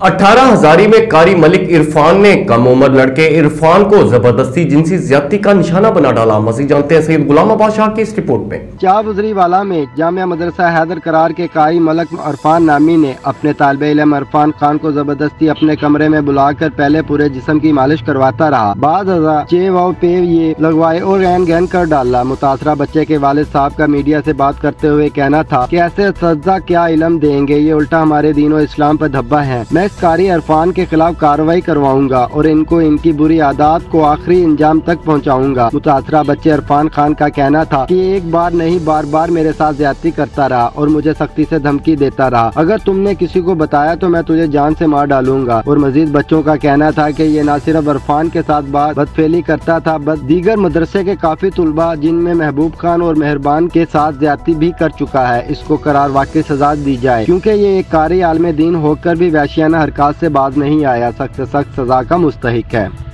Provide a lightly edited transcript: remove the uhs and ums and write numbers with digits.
18 हजारी में कारी मलिक इरफान ने कम उम्र लड़के इरफान को जबरदस्ती जिनसी ज्यादती का निशाना बना डाला। मजीद जानते हैं सैयद गुलाम बादशाह की इस रिपोर्ट में। चाबुजरीवाला में जामिया मदरसा हैदर करार के कारी मलिक इरफान नामी ने अपने तालिबे इल्म इरफान खान को जबरदस्ती अपने कमरे में बुलाकर पहले पूरे जिस्म की मालिश करवाता रहा। बाद पे ये लगवाए और गैन गैन कर डाला। मुतासरा बच्चे के वालिद साहब का मीडिया से बात करते हुए कहना था कि ऐसे सजा क्या इल्म देंगे, ये उल्टा हमारे दीन और इस्लाम पर धब्बा है। मैं कारी इरफान के खिलाफ कार्रवाई करवाऊंगा और इनको इनकी बुरी आदत को आखिरी अंजाम तक पहुंचाऊंगा। मुतासरा बच्चे इरफान खान का कहना था कि एक बार नहीं बार बार मेरे साथ ज्यादती करता रहा और मुझे सख्ती से धमकी देता रहा। अगर तुमने किसी को बताया तो मैं तुझे जान से मार डालूंगा। और मजीद बच्चों का कहना था कि ये न सिर्फ इरफान के साथ बदफेली करता था, बस दीगर मदरसे के काफी तुलबा जिनमें महबूब खान और मेहरबान के साथ ज्यादती भी कर चुका है। इसको करार वाकई सजा दी जाए, क्योंकि ये एक कारी आलम दीन होकर भी वहशियाना हरकत से बाज नहीं आया, सख्त सजा का मुस्तहिक है।